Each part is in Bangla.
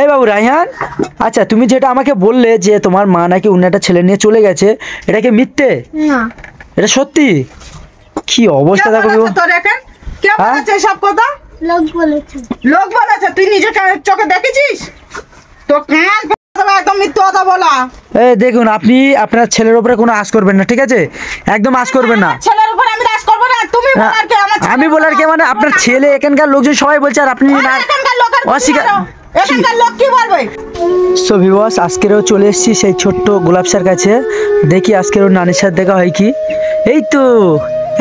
এই বাবু রায়হান, আচ্ছা তুমি যেটা আমাকে বললে যে তোমার মা নাকি অন্য একটা ছেলে নিয়ে চলে গেছে, এটা কি মিথ্যে? না, এটা সত্যি? কি অবস্থা দেখো তোর এখন কে বলেছে সব কথা? লোক বলেছে। লোক বলেছে? তুই নিজে চোখে দেখেছিস? তো কান একদম মিথ্যে কথা বলা। এই দেখুন, আপনি আপনার ছেলের উপরে কোনো আশ করবেন না, ঠিক আছে? একদম আশ করবেন না। ছেলের উপর আমি রাজ করব না। তুমি বলার কে? আমি বলার কে মানে আপনার ছেলে, এখানকার লোকজন সবাই বলছে আর আপনি না অস্বীকার। এখানকার লোক কি বলবে? সো ভিউয়ার্স, আজকেরও চলে এসেছি সেই ছোট্ট গোলাপ স্যার কাছে। দেখি আজকের ওর নানির সাথে দেখা হয় কি। এই তো,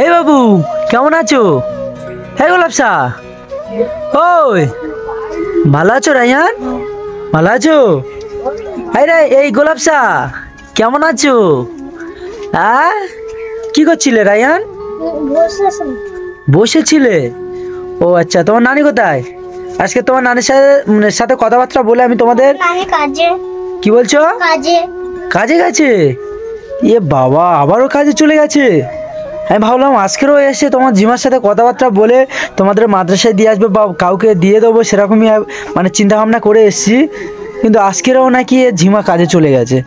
এই বাবু কেমন আছো? হ্যাঁ গোলাপ স্যার, ওই ভালো আছো রায়হান? ভালো আছো? আরে এই গোলাপ স্যার কেমন আছো? হ্যাঁ, কি করছিলে রায়হান? বসেছিলে? ও আচ্ছা, তোমার নানি কোথায়? আজকে তোমার নানির সাথে কথাবার্তা বলে আমি তোমাদের কাজে। কি বলছো? কাজে। কাজে গেছে? এ বাবা, আবারও কাজে চলে গেছে। আমি ভাবলাম আজকেরও এসে তোমার জিমার সাথে কথাবার্তা বলে তোমাদের মাদ্রাসায় দিয়ে আসবে বা কাউকে দিয়ে দেবো, সেরকমই মানে চিন্তা ভাবনা করে এসেছি। কিন্তু আজকেরও নাকি ঝিমা কাজে চলে গেছে।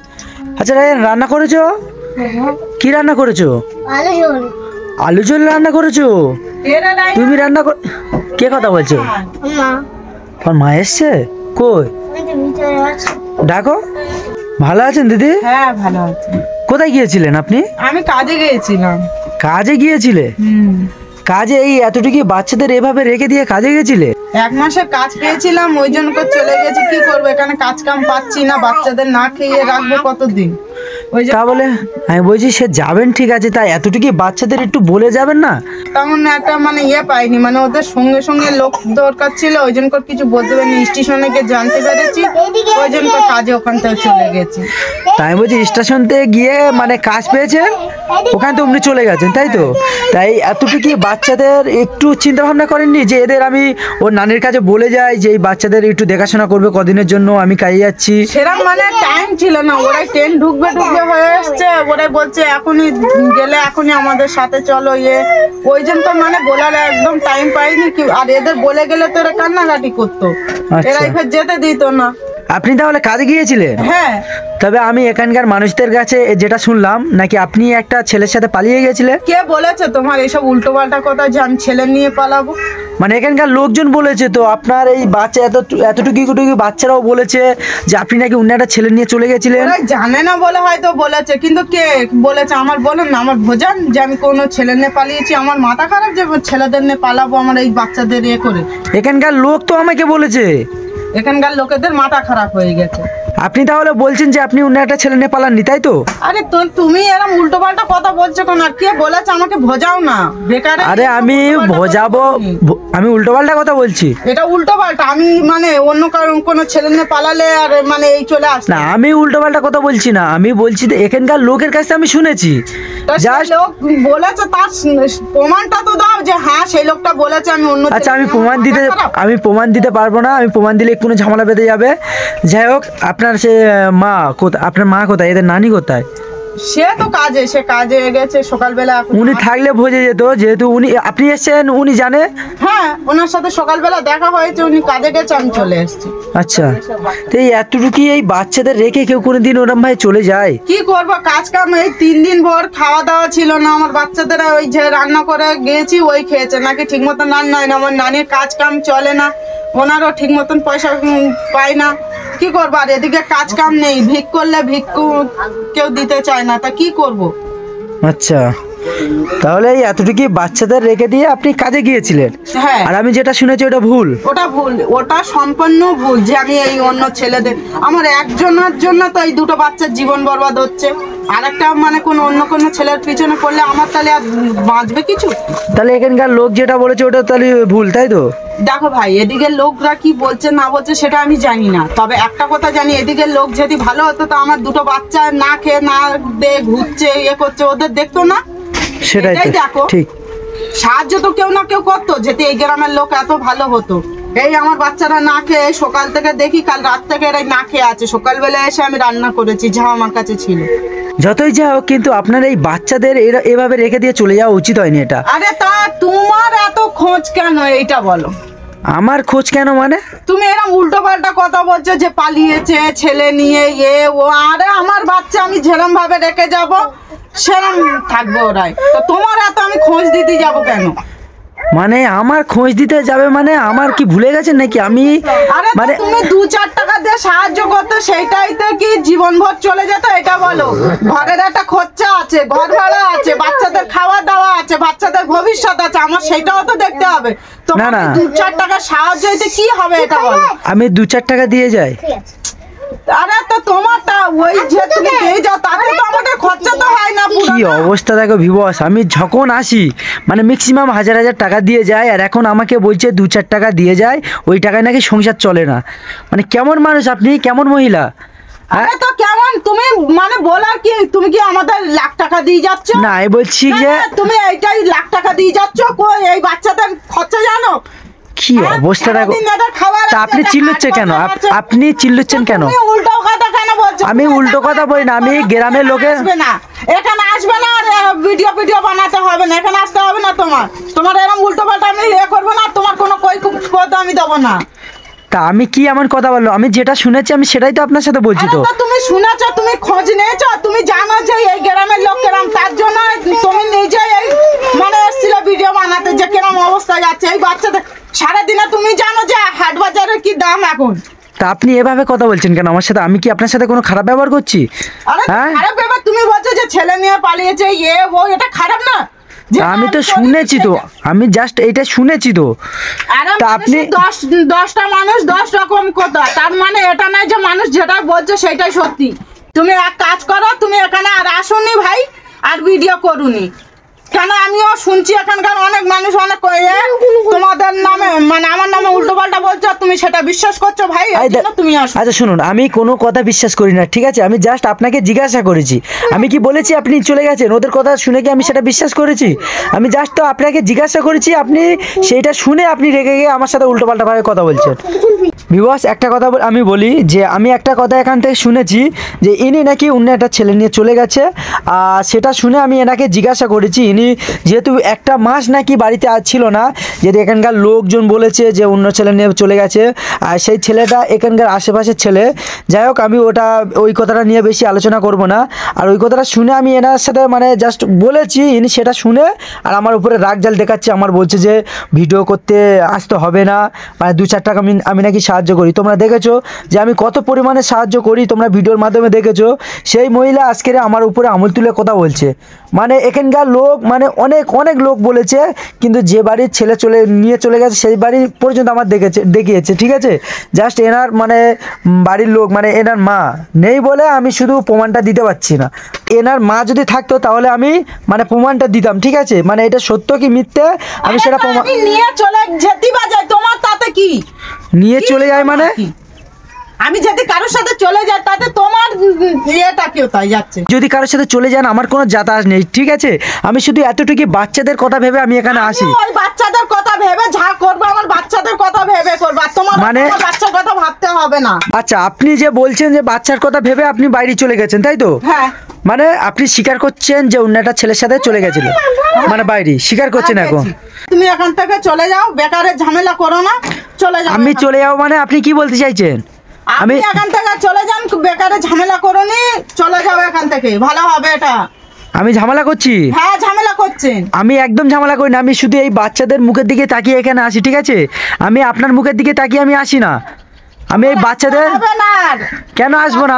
আচ্ছা রায়হান, রান্না করেছো? কি রান্না করেছো? আলু ঝোল। আলু ঝোল রান্না করেছো? তুমি রান্না কে কথা বলছো? মা। তোমার মা এসছে? কই ডাকো। ভালো আছেন দিদি? হ্যাঁ ভালো আছি। কোথায় গিয়েছিলেন আপনি? আমি কাজে গিয়েছিলাম। কাজে গিয়েছিলে? কাজে এই এতটুকু বাচ্চাদের এভাবে রেখে দিয়ে কাজে গেছিলে? 1 মাসের কাজ পেয়েছিলাম, ওই জন্য করে চলে গেছি। কি করবো, এখানে কাজ কাম পাচ্ছি না, বাচ্চাদের না খেয়ে রাখবো কতদিন? ওই যে তা বলে আমি বলছি সে যাবেন ঠিক আছে, তা এতটুকু বাচ্চাদের একটু বলে যাবেন না? তেমন একটা মানে পাইনি, মানে ওদের সঙ্গে সঙ্গে লোক দরকার ছিল, ওই জন্য করে কিছু বলতে পারিনি। স্টেশনে গিয়ে জানতে পেরেছি, ওই জন্য করে কাজে ওখান থেকে চলে গেছি। তাই বলছি স্টেশন থেকে গিয়ে মানে কাজ পেয়েছেন, ওখানে তো উনি চলে গেছেন, তাই তো? তাই এতটুকু বাচ্চাদের একটু চিন্তা ভাবনা করেননি যে এদের আমি ওর নানির কাছে বলে যাই যে এই বাচ্চাদের একটু দেখাশোনা করবে কদিনের জন্য, আমি কাজে যাচ্ছি? সেরকম মানে টাইম ছিল না। ওরাই ট্রেন ঢুকবে হয়ে এসছে, ওরাই বলছে এখনই গেলে এখনই আমাদের সাথে চলো। ওই জন্য তো মানে বলার একদম টাইম পাইনি। কি আর এদের বলে গেলে তো এরা কান্নাকাটি করতো, এরাই ফের যেতে দিত না। আপনি তাহলে কাজে গিয়েছিলেন? হ্যাঁ। তবে আমি এখানকার মানুষদের কাছে যেটা শুনলাম নাকি আপনি একটা ছেলের সাথে পালিয়ে গেছিলেন। কে বলেছে তোমার এইসব উল্টো পাল্টা কথা যে আমি ছেলে নিয়ে পালাবো? মানে এখানকার লোকজন বলেছে তো, আপনার এই বাচ্চা এতটুকু বাচ্চারাও বলেছে যে আপনি নাকি অন্য একটা ছেলে নিয়ে চলে গেছিলেন। ওরা জানে না বলে হয়তো বলেছে, কিন্তু কে বলেছে আমার বলেন না, আমার ভোজান যে আমি কোনো ছেলে নিয়ে পালিয়েছি? আমার মাথা খারাপ যে ছেলেদের নিয়ে পালাবো আমার এই বাচ্চাদের করে? এখানকার লোক তো আমাকে বলেছে। এখানকার লোকেদের মাথা খারাপ হয়ে গেছে। আপনি তাহলে বলছেন যে আপনি অন্য একটা ছেলে নিয়ে পালাননি, তাই তো? আরে তুমি এরকম উল্টো পাল্টা কথা বলছো কেন? আর কে বলেছে? আমাকে ভোজাও না বেকার। আরে আমি ভোজাবো? আমি উল্টো পাল্টা কথা বলছি? এটা উল্টো পাল্টা। আমি মানে অন্য কোনো ছেলে নিয়ে পালালে আর মানে এই চলে আসে না, আমি উল্টো পাল্টা কথা বলছি না। আমি বলছি যে এখানকার লোকের কাছে আমি শুনেছি। লোক বলেছে, তার প্রমাণটা তো দাও যে হ্যাঁ সেই লোকটা বলেছে আমি অন্য। আচ্ছা, আমি প্রমাণ দিতে পারবো না। আমি প্রমাণ দিলে কোনো ঝামেলা বেঁধে যাবে। যাই হোক, আপনার সে মা কোথায়? আপনার মা কোথায়? এদের নানি কোথায়? সে তো কাজে গেছে সকালবেলা। উনি থাকলে বোঝা যেত, যেহেতু আপনি এসেছেন উনি জানে। হ্যাঁ, ওনার সাথে সকালবেলা দেখা হয়েছে, উনি কাজে গেছে, আমি চলে এসেছি। আচ্ছা, তো এই এতটুকু এই বাচ্চাদের রেখে কেউ কোনোদিন ওরম ভাই চলে যায়? কি করবো, কাজ কাম এই 3 দিন ভর খাওয়া দাওয়া ছিল না আমার বাচ্চাদের। ওই যে রান্না করে গিয়েছি ওই খেয়েছে, নাকি ঠিক মতন রান্না হয় না। আমার নানির কাজ কাম চলে না, ওনারও ঠিক মতন পয়সা পায় না। কি করবো, আর এদিকে কাজ কাম নেই, ভিক করলে ভিক্ষু কেউ দিতে চায় না, তা কি করব? আচ্ছা, তাহলে এই এতটুকু বাচ্চাদের রেখে দিয়ে আপনি কাজে গিয়েছিলেন? হ্যাঁ। আর আমি যেটা শুনেছি ওটা ভুল? ওটা ভুল, ওটা সম্পূর্ণ ভুল। যে আমি এই অন্য ছেলেদের, আমার একজনের জন্য তো এই 2টো বাচ্চার জীবন বরবাদ হচ্ছে। আর একটা মানে অন্য কোনো ছেলের পিছনে পড়লে আমার তাহলে আর বাঁচবে কিছু? তাহলে এখানকার লোক যেটা বলেছে ওটা তাহলে ভুল, তাই তো? দেখো ভাই, এদিকে লোকরা কি বলছে না বলছে সেটা আমি জানি না, তবে একটা কথা জানি, এদিকে লোক যদি ভালো হতো তো আমার 2টো বাচ্চা না খেয়ে না দিয়ে ঘুরছে করছে, ওদের দেখতো না? সেটাই তো দেখো, ঠিক। সাহায্য তো কেউ না কেউ করতো, যেতে এই গ্রামের লোক এত ভালো হতো। এই আমার বাচ্চারা না খেয়ে সকাল থেকে দেখি, কাল রাত থেকে এরাই না খেয়ে আছে। সকালবেলা এসে আমি রান্না করেছি যা আমার কাছে ছিল। যতই যা হোক, কিন্তু আপনার এই বাচ্চাদের এভাবে রেখে দিয়ে চলে যাওয়া উচিত হয়নি এটা। আরে তা তোমার এত খোঁজ কেন এইটা বলো? আমার খোঁজ কেন মানে? তুমি এরকম উল্টো পাল্টা কথা বলছো যে পালিয়েছে ছেলে নিয়ে ও। আরে আমার বাচ্চা আমি যেরম ভাবে রেখে যাব সেরম থাকবে ওরাই, তো তোমার এত আমি খোঁজ দিতে যাব কেন? মানে আমার খোঁজ দিতে যাবে মানে আমার কি ভুলে গেছেন নাকি? আমি আরে মানে তুমি 2-4 টাকা দিয়ে সাহায্য করতে, সেইটাইতে কি জীবনভর চলে যেত? এটা বলো। ঘরের একটা খরচা আছে, ঘর ভাড়া আছে, বাচ্চাদের খাওয়া দাওয়া আছে, বাচ্চাদের ভবিষ্যৎ আছে, আমার সেটাও তো দেখতে হবে। তোমার না। 2-4 টাকা সাহায্য হইতে কি হবে এটা বলো? আমি 2-4 টাকা দিয়ে যাই। ঠিক আছে। আরে তো তোমারটা ওই যে তুমি দিয়ে যাও, তাতে তো আমাদের খরচা তো হয় না পুরো। কি অবস্থা দেখো ভিবস, আমি যখন আসি মানে ম্যাক্সিমাম হাজার টাকা দিয়ে যায়, আর এখন আমাকে বলছে 2-4 টাকা দিয়ে যায়, ওই টাকায় নাকি সংসার চলে না। মানে কেমন মানুষ আপনি, কেমন মহিলা? আরে তো কেমন তুমি মানে বলার কি? তুমি কি আমাদের লাখ টাকা দিয়ে যাচ্ছ? না আমি বলছি যে না, তুমি এইটাই লাখ টাকা দিয়ে যাচ্ছ, কই এই বাচ্চাদের খরচা জানো? কি অবস্থা দেখো। তা আপনি চিল্লাচ্ছেন কেন? আপনি চিল্লাচ্ছেন কেন? তুমি উল্টো কথা কেন বলছো? আমি উল্টো কথা বলি না, আমি গ্রামের লোকের আসবে না, এখানে আসবে না, আর ভিডিও বানাতে হবে না, এখানে আসতে হবে না। তোমার এরকম উল্টো পাল্টা আমি করবো না, তোমার কোনো কথা আমি দেবো না। তা আমি কি এমন কথা বললো? আমি যেটা শুনেছি আমি সেটাই তো আপনার সাথে বলছি। তো আরে তো তুমি শুনেছো, তুমি খোঁজ নিয়েছো, তুমি জানো যে এই গ্রামের লোক কেরম, তার জন্য তুমি নিজে এই মানে এসেছিল ভিডিও বানাতে যে কেরম অবস্থা যাচ্ছে এই বাচ্চাদের। সারাদিনে তুমি জানো যে হাট বাজারের কি দাম এখন। তা আপনি এভাবে কথা বলছেন কেন আমার সাথে? আমি কি আপনার সাথে কোনো খারাপ ব্যবহার করছি? আরে হ্যাঁ? খারাপ ব্যাপার, তুমি বলছো যে ছেলে নিয়ে পালিয়েছে ও, এটা খারাপ না? যে আমি তো আমি শুনেছি তো, আমি জাস্ট এইটা শুনেছি তো। আরে তা আপনি আপনি 10টা মানুষ 10 রকম কথা, তার মানে এটা নয় যে মানুষ যেটা বলছে সেটাই সত্যি। তুমি এক কাজ করো, তুমি এখানে আর আসুনি ভাই, আর ভিডিও করুনি কেন? আমিও শুনছি এখানকার অনেক মানুষ অনেক তোমাদের নামে মানে আমার নামে উল্টো পাল্টা বলছো, আর তুমি সেটা বিশ্বাস করছো ভাই, এর জন্য তুমি আসো। আচ্ছা শুনুন, আমি কোনো কথা বিশ্বাস করি না, ঠিক আছে? আমি জাস্ট আপনাকে জিজ্ঞাসা করেছি। আমি কি বলেছি আপনি চলে গেছেন? ওদের কথা শুনে কি আমি সেটা বিশ্বাস করেছি? আমি জাস্ট তো আপনাকে জিজ্ঞাসা করেছি, আপনি সেইটা শুনে আপনি রেগে গিয়ে আমার সাথে উল্টো পাল্টা ভাবে কথা বলছেন। বিবস একটা কথা আমি বলি যে আমি একটা কথা এখান থেকে শুনেছি যে ইনি নাকি অন্য একটা ছেলে নিয়ে চলে গেছে। আর সেটা শুনে আমি এনাকে জিজ্ঞাসা করেছি, ইনি যেহেতু একটা মাস নাকি বাড়িতে ছিল না, যেহেতু এখানকার লোকজন বলেছে যে অন্য ছেলে নিয়ে চলে গেছে, আর সেই ছেলেটা এখানকার আশেপাশের ছেলে। যাই হোক, আমি ওই কথাটা নিয়ে বেশি আলোচনা করব না। আর ওই কথাটা শুনে আমি এনার সাথে মানে জাস্ট বলেছি, ইনি সেটা শুনে আর আমার উপরে রাগ জাল দেখাচ্ছে, আমার বলছে যে ভিডিও করতে আসতে হবে না, মানে 2-4 টাকা আমি নাকি সাহায্য করি। তোমরা দেখেছো যে আমি কত পরিমাণে সাহায্য করি, তোমরা ভিডিওর মাধ্যমে দেখেছো। সেই মহিলা আজকে আমার উপরে আঙুল তুলে কথা বলছে। মানে এখানকার লোক মানে অনেক লোক বলেছে, কিন্তু যে বাড়ির ছেলে নিয়ে চলে গেছে সেই বাড়ি পর্যন্ত আমার দেখিয়েছে, ঠিক আছে? জাস্ট এনার মানে বাড়ির লোক মানে এনার মা নেই বলে আমি শুধু প্রমাণটা দিতে পারছি না। এনার মা যদি থাকতো তাহলে আমি মানে প্রমাণটা দিতাম, ঠিক আছে? মানে এটা সত্য কি মিথ্যে আমি সেটা প্রমাণ নিয়ে চলে যেতে বাজায়, তোমার তাতে কি? নিয়ে চলে যায় মানে আমি যদি কারোর সাথে চলে যাই তাতে তোমার ইয়েটা কেউ তাই যাচ্ছে। যদি কারোর সাথে চলে যান আমার কোনো যাতায়াত নেই, ঠিক আছে? আমি শুধু এতটুকু বাচ্চাদের কথা ভেবে আমি এখানে আসি। ওই বাচ্চাদের কথা ভেবে যা করবে আমার বাচ্চাদের কথা ভেবে করবে, আর তোমার মানে বাচ্চার কথা ভাবতে হবে না। আচ্ছা, আপনি যে বলছেন যে বাচ্চার কথা ভেবে আপনি বাইরে চলে গেছেন, তাই তো? হ্যাঁ। মানে আপনি স্বীকার করছেন যে অন্য একটা ছেলের সাথে চলে গেছিল, মানে বাইরে স্বীকার করছেন এখন? তুমি এখান থেকে চলে যাও, বেকারের ঝামেলা করো না, চলে যাও। আমি চলে যাও মানে আপনি কি বলতে চাইছেন? আমি এখান থেকে চলে যান, বেকারের ঝামেলা করোনি, চলে যাও এখান থেকে, ভালো হবে এটা। আমি ঝামেলা করছি? হ্যাঁ ঝামেলা করছেন। আমি একদম ঝামেলা করি না, আমি শুধু এই বাচ্চাদের মুখের দিকে তাকিয়ে এখানে আসি, ঠিক আছে? আমি আপনার মুখের দিকে তাকিয়ে আমি আসি না। আমি এই বাচ্চাদের কেন আসবো না?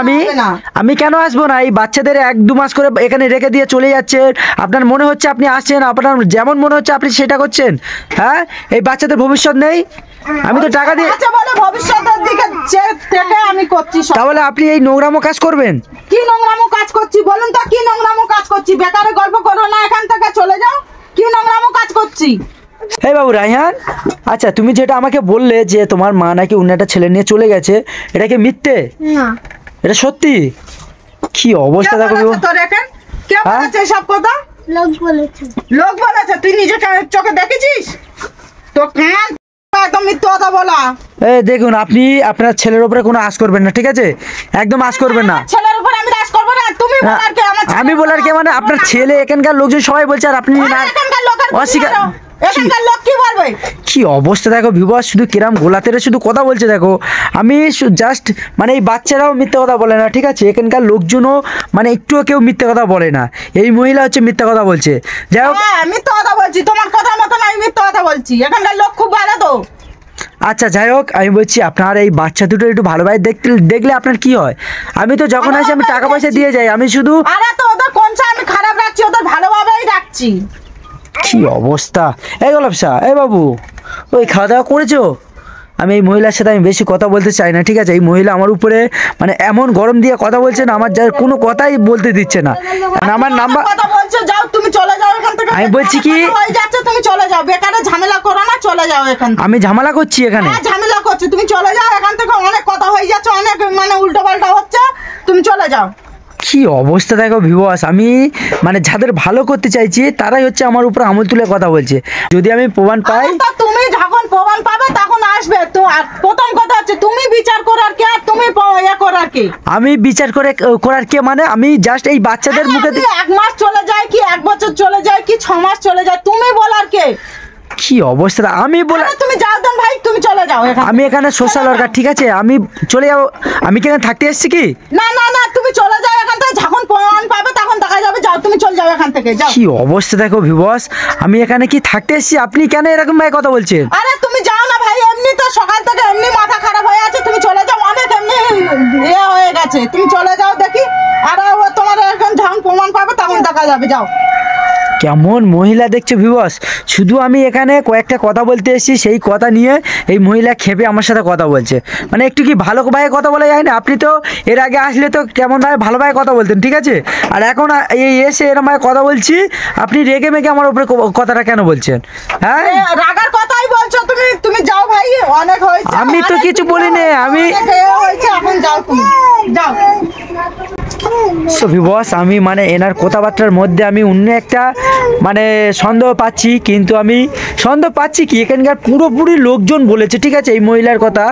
আমি কেন আসবো না? এই বাচ্চাদের 1-2 মাস করে এখানে রেখে দিয়ে চলে যাচ্ছেন। আপনার মনে হচ্ছে আপনি আসছেন, আপনার যেমন মনে হচ্ছে আপনি সেটা করছেন। হ্যাঁ, এই বাচ্চাদের ভবিষ্যৎ নেই? আমি তো টাকা দিয়ে ভবিষ্যতের দিকে থেকে আমি করছি। তাহলে আপনি এই নোংরামো কাজ করবেন? কি নোংরামো কাজ করছি বলুন তো? কি নোংরামো কাজ করছি? বেকারের গল্প করো না, এখান থেকে চলে যাও। কি নোংরামো কাজ করছি? এই বাবু রায়হান, আচ্ছা তুমি যেটা আমাকে বললে যে তোমার মা নাকি অন্য একটা ছেলে নিয়ে চলে গেছে, এটা কি মিথ্যে? না, এটা সত্যি? কি অবস্থা দেখো। তোর এখন কে বলেছে এসব কথা? লোক বলেছে। লোক বলেছে? তুই নিজে চোখে দেখেছিস? তো কান একদম মিথ্যে কথা বলা। এই দেখুন, আপনি আপনার ছেলের উপরে কোনো আশ করবেন না, ঠিক আছে? একদম আশ করবেন না। ছেলের উপর আমি রাজ করবো না? তুমি বলার কে? আমি বলার কে মানে আপনার ছেলে, এখানকার লোকজন সবাই বলছে, আর আপনি না এখানকার লোকের অস্বীকার। এখানকার লোক কি বলবে? কি অবস্থা দেখো ভিউয়ার্স, শুধু কিরাম গোলাতেরে শুধু কথা বলছে দেখো। আমি জাস্ট মানে এই বাচ্চারাও মিথ্যে কথা বলে না, ঠিক আছে, এখানকার লোকজনও মানে একটুও কেউ মিথ্যে কথা বলে না। এই মহিলা হচ্ছে মিথ্যে কথা বলছে। যাই হোক, হ্যাঁ মিথ্যা কথা বলছি, তোমার কথা মতন আমি মিথ্যা কথা বলছি। এখানকার লোক খুব ভালো তো। আচ্ছা যাই হোক, আমি বলছি আপনার এই বাচ্চা দুটো একটু ভালোভাবে দেখলে আপনার কি হয়? আমি তো যখন আসি আমি টাকা পয়সা দিয়ে যাই, আমি শুধু আরে তো ওদের কোনটা আমি খারাপ রাখছি, ওদের ভালোভাবেই রাখছি। কি অবস্থা। এই গোলাপশা, এই বাবু, ওই খাওয়া দাওয়া করেছো? আমি এই মহিলার সাথে আমি বেশি কথা বলতে চাই না, ঠিক আছে। এই মহিলা আমার উপরে মানে এমন গরম দিয়ে কথা বলছে না, আমার যা কোনো কথাই বলতে দিচ্ছে না। মানে আমার নাম্বার কথা বলছো, যাও তুমি চলে যাও এখান থেকে। আমি বলছি কি হয়ে যাচ্ছে, তুমি চলে যাও, বেকারে ঝামেলা করো না, চলে যাও এখান থেকে। আমি ঝামেলা করছি এখানে? হ্যাঁ ঝামেলা করছো, তুমি চলে যাও এখান থেকে। অনেক কথা হয়ে যাচ্ছে, অনেক মানে উল্টো পাল্টা হচ্ছে, তুমি চলে যাও। কি অবস্থা দেখো ভিউয়ার্স, আমি মানে যাদের ভালো করতে চাইছি তারাই হচ্ছে আমার উপর আঙুল তুলে কথা বলছে। যদি আমি প্রমাণ পাই, তা তুমি যখন প্রমাণ পাবে তখন আসবে তো। আর প্রথম কথা হচ্ছে তুমি বিচার করার কে আর তুমি ইয়ে করার কে? আমি বিচার করার কে মানে আমি জাস্ট এই বাচ্চাদের মুখে আরে, 1 মাস চলে যায় কি 1 বছর চলে যায় কি 6 মাস চলে যায়, তুমি বলার কে? কি অবস্থা আমি বলে আরে তুমি যাও দেন ভাই, তুমি চলে যাও এখান আমি এখানে সোশ্যাল ওয়ার্কার, ঠিক আছে, আমি চলে যাবো। আমি কি এখানে থাকতে এসেছি কি? না না না, তুমি চলে যাও এখান থেকে। যখন প্রমাণ পাবে তখন দেখা যাবে। যাও তুমি চলে যাও এখান থেকে, যাও। কি অবস্থা দেখো ভিউয়ার্স, আমি এখানে কি থাকতে এসেছি? আপনি কেন এরকম ভাবে কথা বলছেন? আরে তুমি যাও না ভাই, এমনি তো সকাল থেকে এমনি মাথা খারাপ হয়ে আছে, তুমি চলে যাও। অনেক এমনি ইয়ে হয়ে গেছে, তুমি চলে যাও দেখি। আর তোমার এখন যখন প্রমাণ পাবে তখন দেখা যাবে, যাও। কেমন মহিলা দেখছো ভিউয়ার্স, শুধু আমি এখানে কয়েকটা কথা বলতে এসেছি, সেই কথা নিয়ে এই মহিলা খেপে আমার সাথে কথা বলছে। মানে একটু কি ভালোভাবে কথা বলা যায় না? আপনি তো এর আগে আসলে তো কেমনভাবে ভালোভাবে কথা বলতেন, ঠিক আছে, আর এখন এই এসে এরমভাবে কথা বলছি, আপনি রেগে মেগে আমার উপরে কথাটা কেন বলছেন? হ্যাঁ রাগার কথাই বলছো তুমি, তুমি যাও ভাই, অনেক হয়েছে। আমি তো অনেক কিছু বলিনি, আমি- অনেক ইয়ে হয়েছে, এখন যাও তুমি, যাও। সো ভিউয়ার্স, আমি মানে এনার কথাবার্তার মধ্যে আমি অন্য একটা মানে সন্দেহ পাচ্ছি, কিন্তু আমি সন্দেহ পাচ্ছি কি এখানকার পুরোপুরি লোকজন বলেছে, ঠিক আছে, এই মহিলার কথা।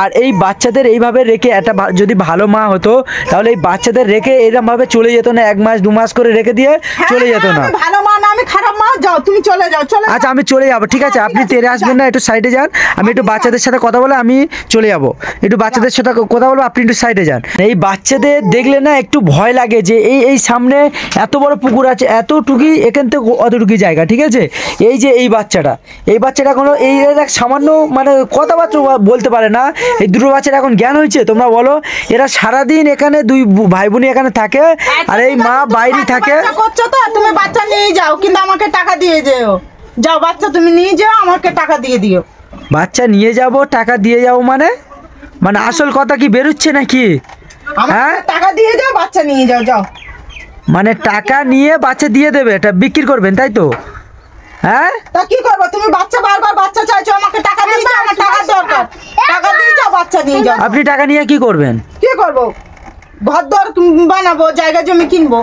আর এই বাচ্চাদের এইভাবে রেখে একটা যদি ভালো মা হতো তাহলে এই বাচ্চাদের রেখে এরকমভাবে চলে যেত না, 1 মাস 2 মাস করে রেখে দিয়ে চলে যেত না। আমি ভালো মা না, আমি খারাপ মা। যাও তুমি চলে যাও, চলে আচ্ছা আমি চলে যাবো, ঠিক আছে, আপনি তেরে আসবেন না, একটু সাইডে যান। আমি একটু বাচ্চাদের সাথে কথা বলে আমি চলে যাবো, একটু বাচ্চাদের সাথে কথা বলবো, আপনি একটু সাইডে যান। এই বাচ্চাদের দেখলে না একটু ভয় লাগে যে এই সামনে এত বড় পুকুর আছে, এতটুকুই এখান থেকে অতটুকুই জায়গা, ঠিক আছে। এই যে এই বাচ্চাটা কোনো এই এক সামান্য মানে কথাবার্তা বলতে পারে না। এই দুটো বাচ্চার এখন জ্ঞান হয়েছে, তোমরা বলো। এরা সারাদিন এখানে 2 ভাই বোনই এখানে থাকে, আর এই মা বাইরে থাকে। বাচ্চা করছো তো, তুমি বাচ্চা নিয়ে যাও, কিন্তু আমাকে টাকা দিয়ে যেও। যাও বাচ্চা তুমি নিয়ে যাও, আমাকে টাকা দিয়ে দিও। বাচ্চা নিয়ে যাব, টাকা দিয়ে যাবো মানে মানে আসল কথা কি বেরোচ্ছে নাকি? হ্যাঁ আমাকে টাকা দিয়ে যাও, বাচ্চা নিয়ে যাও, যাও। মানে টাকা নিয়ে বাচ্চা দিয়ে দেবে, এটা বিক্রি করবেন তাই তো? হ্যাঁ তা কি করবো? তুমি বাচ্চা বারবার বাচ্চা চাইছো, আমাকে টাকা দিয়ে যাও, আমার টাকার দরকার। টাকা দিয়ে যাও, বাচ্চা নিয়ে যাও। আপনি টাকা নিয়ে কি করবেন? কি করবো? ঘর-দর বানাবো, জায়গা জমি কিনবো।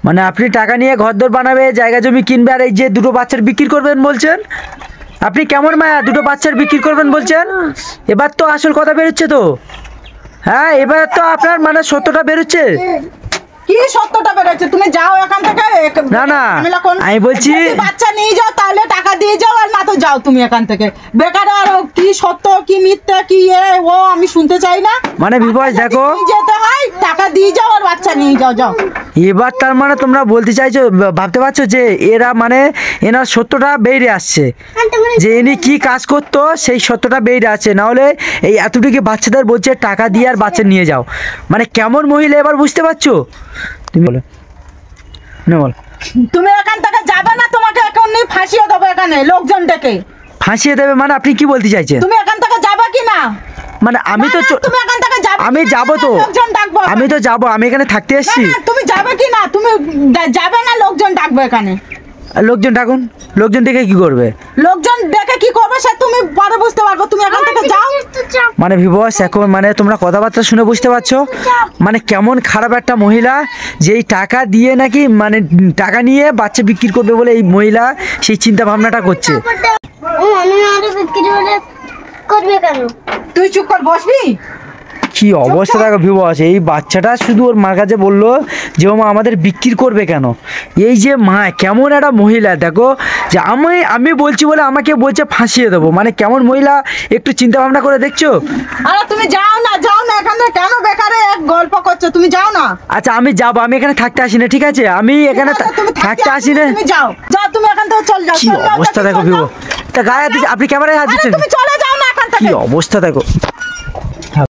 মানে আপনি টাকা নিয়ে ঘরদোর বানাবে, জায়গা জমি কিনবে, আর এই যে দুটো বাচ্চার বিক্রি করবেন বলছেন? আপনি কেমন মায়া, দুটো বাচ্চার বিক্রি করবেন বলছেন? এবার তো আসল কথা বেরোচ্ছে তো। হ্যাঁ এবার তো আপনার মানে সত্যটা বেরোচ্ছে। কি সত্যটা বেরোচ্ছে? তুমি যাও এখান থেকে। না, না, ঝামেলা করো না। আমি বলছি- যদি বাচ্চা নিয়ে যাও তাহলে টাকা দিয়ে যাও, আর না তো যাও তুমি এখান থেকে। বেকার আর কি সত্য কি মিথ্যা কি ও আমি শুনতে চাই না। মানে ভিউয়ার্স দেখো, নিয়ে যেতে হয়, টাকা দিয়ে যাও আর বাচ্চা নিয়ে যাও, যাও। এবার তার মানে তোমরা বলতে চাইছো, ভাবতে পারছো যে এরা মানে এনার সত্যটা বেরিয়ে আসছে, যে ইনি কি কাজ করতো সেই সত্যটা বেরিয়ে আসছে। নাহলে এই এতটুকু বাচ্চাদের বলছে টাকা দিয়ে আর বাচ্চা নিয়ে যাও, মানে কেমন মহিলা এবার বুঝতে পারছো? তুমি বলো না, বল। তুমি এখান থেকে যাবে না, তোমাকে এখন নিয়ে ফাঁসিয়ে দেবো এখানে লোকজন ডেকে। ফাঁসিয়ে দেবে মানে আপনি কি বলতে চাইছেন? তুমি এখান থেকে যাবে কি না? মানে আমি তো না, না, তুমি এখান থেকে যাবে আমি কি না? যাবো তো, লোকজন ডাকবো। আমি তো যাবো, আমি এখানে থাকতে না, এসেছি। না, তুমি যাবে কি না? তুমি যাবে না, লোকজন ডাকবে এখানে। লোকজন ডাকুন, লোকজন ডেকে কি করবে? লোকজন ডেকে কি করবে সে তুমি পরে বুঝতে পারবো। তুমি এখান থেকে যাও। মানে ভিউয়ার্স এখন মানে তোমরা কথাবার্তা শুনে বুঝতে পারছো মানে কেমন খারাপ একটা মহিলা, যে এই টাকা দিয়ে নাকি মানে টাকা নিয়ে বাচ্চা বিক্রি করবে বলে এই মহিলা সেই চিন্তা ভাবনাটা করছে। আমি আরো বিক্রি করবে কেন? তুই চুপ কর, বসবি। কি অবস্থা দেখো ভিউয়ার্স, এই বাচ্চাটা শুধু ওর মার কাছে বললো যে ও মা আমাদের বিক্রি করবে কেন। এই যে মা কেমন একটা মহিলা দেখো, যে আমি বলছি বলে আমাকে বলছে ফাঁসিয়ে দেবো, মানে কেমন মহিলা একটু চিন্তা ভাবনা করে দেখছো। আরে তুমি যাও না এখানে, কেন বেকারে এক গল্প করছো, তুমি যাও না। আচ্ছা আমি যাবো, আমি এখানে থাকতে আসি না, ঠিক আছে, আমি এখানে তুমি থাকতে আসি না। তুমি যাও তুমি এখান থেকে চল যাও। কি অবস্থা দেখো ভিভো, তা গায়ে হাত দিচ্ছে, আপনি ক্যামেরায় হাত দিচ্ছেন, তুমি চলে যাও না এখান কি থেকে। অবস্থা দেখো।